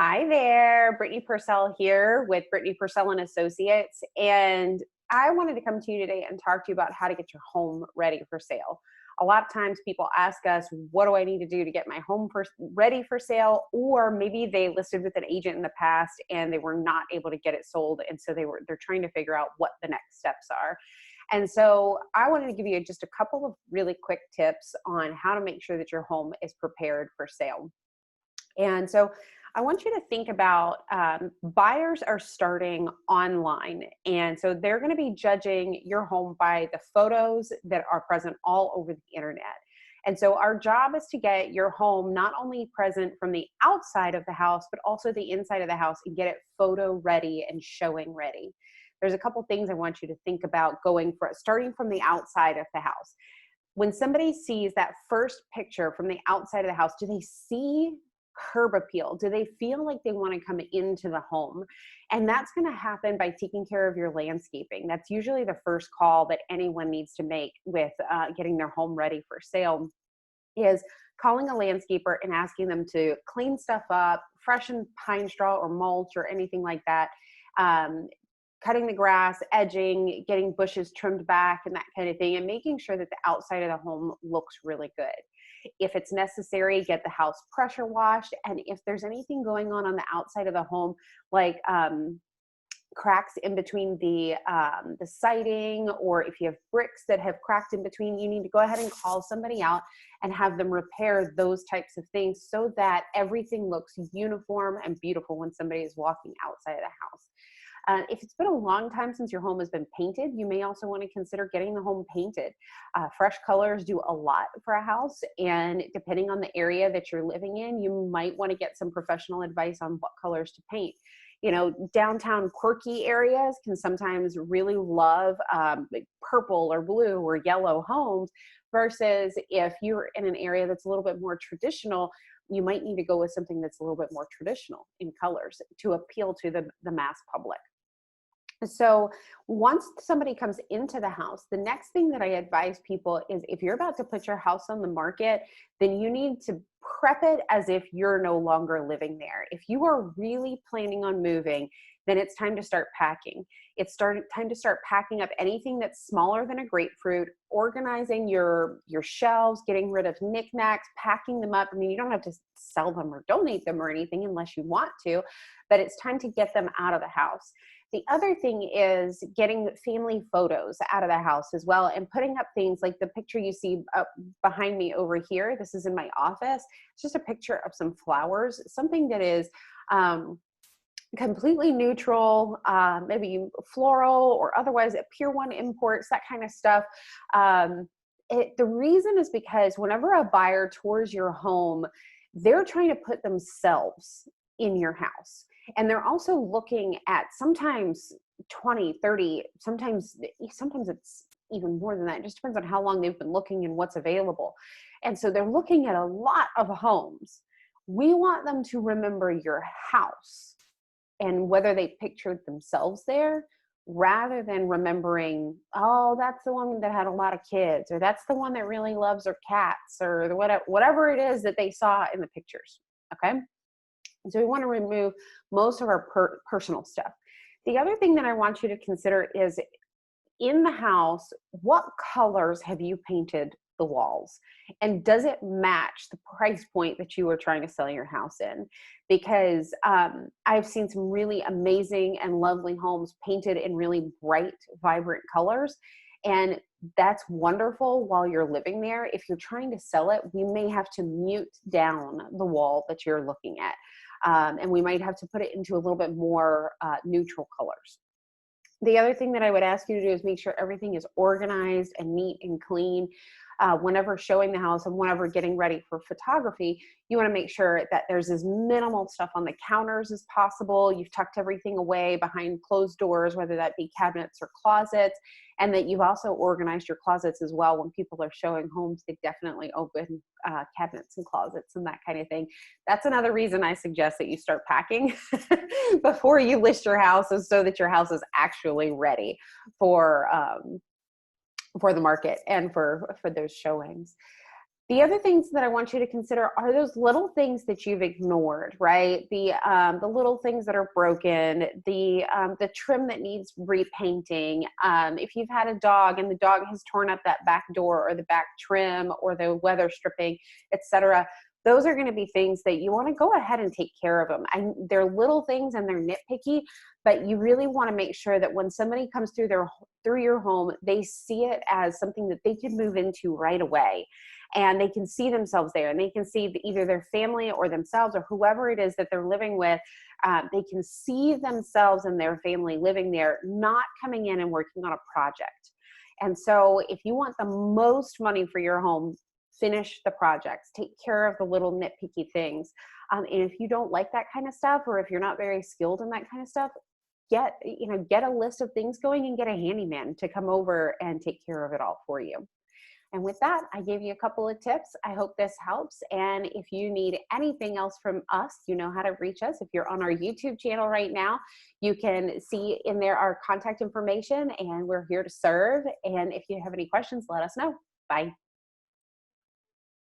Hi there, Brittany Purcell here with Brittany Purcell and Associates, and I wanted to come to you today and talk to you about how to get your home ready for sale. A lot of times people ask us, what do I need to do to get my home ready for sale? Or maybe they listed with an agent in the past and they were not able to get it sold, and so they're trying to figure out what the next steps are. And so I wanted to give you just a couple of really quick tips on how to make sure that your home is prepared for sale. And so I want you to think about buyers are starting online. And so they're going to be judging your home by the photos that are present all over the internet. And so our job is to get your home not only present from the outside of the house, but also the inside of the house and get it photo ready and showing ready. There's a couple things I want you to think about starting from the outside of the house. When somebody sees that first picture from the outside of the house, do they see curb appeal? Do they feel like they want to come into the home? And that's going to happen by taking care of your landscaping. That's usually the first call that anyone needs to make with getting their home ready for sale, is calling a landscaper and asking them to clean stuff up, freshen pine straw or mulch or anything like that. Cutting the grass, edging, getting bushes trimmed back and that kind of thing, and making sure that the outside of the home looks really good. If it's necessary, get the house pressure washed. And if there's anything going on the outside of the home, like cracks in between the siding, or if you have bricks that have cracked in between, you need to go ahead and call somebody out and have them repair those types of things so that everything looks uniform and beautiful when somebody is walking outside of the house. If it's been a long time since your home has been painted, you may also want to consider getting the home painted. Fresh colors do a lot for a house, and depending on the area that you're living in, you might want to get some professional advice on what colors to paint. You know, downtown quirky areas can sometimes really love like purple or blue or yellow homes, versus if you're in an area that's a little bit more traditional, you might need to go with something that's a little bit more traditional in colors to appeal to the mass public. So once somebody comes into the house, the next thing that I advise people is, if you're about to put your house on the market, then you need to prep it as if you're no longer living there. If you are really planning on moving, then it's time to start packing. Time to start packing up anything that's smaller than a grapefruit, organizing your shelves, getting rid of knickknacks, packing them up. I mean, you don't have to sell them or donate them or anything unless you want to, but it's time to get them out of the house. The other thing is getting family photos out of the house as well, and putting up things like the picture you see up behind me over here. This is in my office. It's just a picture of some flowers, something that is completely neutral, maybe floral or otherwise a Pier 1 imports, that kind of stuff. The reason is because whenever a buyer tours your home, they're trying to put themselves in your house. And they're also looking at sometimes 20, 30, sometimes it's even more than that. It just depends on how long they've been looking and what's available. And so they're looking at a lot of homes. We want them to remember your house and whether they pictured themselves there, rather than remembering, oh, that's the one that had a lot of kids, or that's the one that really loves her cats, or whatever it is that they saw in the pictures. Okay. So we want to remove most of our personal stuff. The other thing that I want you to consider is, in the house, what colors have you painted the walls? And does it match the price point that you are trying to sell your house in? Because I've seen some really amazing and lovely homes painted in really bright, vibrant colors. And that's wonderful while you're living there. If you're trying to sell it, we may have to mute down the wall that you're looking at. And we might have to put it into a little bit more neutral colors. The other thing that I would ask you to do is make sure everything is organized and neat and clean. Whenever showing the house and whenever getting ready for photography, you want to make sure that there's as minimal stuff on the counters as possible. You've tucked everything away behind closed doors, whether that be cabinets or closets, and that you've also organized your closets as well. When people are showing homes, they definitely open cabinets and closets and that kind of thing. That's another reason I suggest that you start packing before you list your house, is so that your house is actually ready for the market and for those showings. The other things that I want you to consider are those little things that you've ignored, right? The little things that are broken, the trim that needs repainting. If you've had a dog and the dog has torn up that back door or the back trim or the weather stripping, etc. Those are going to be things that you want to go ahead and take care of them. And they're little things and they're nitpicky, but you really want to make sure that when somebody comes through your home, they see it as something that they can move into right away. And they can see themselves there, and they can see either their family or themselves or whoever it is that they're living with. They can see themselves and their family living there, not coming in and working on a project. And so if you want the most money for your home, finish the projects, take care of the little nitpicky things. And if you don't like that kind of stuff, or if you're not very skilled in that kind of stuff, get a list of things going and get a handyman to come over and take care of it all for you. And with that, I gave you a couple of tips. I hope this helps. And if you need anything else from us, you know how to reach us. If you're on our YouTube channel right now, you can see in there our contact information, and we're here to serve. And if you have any questions, let us know. Bye.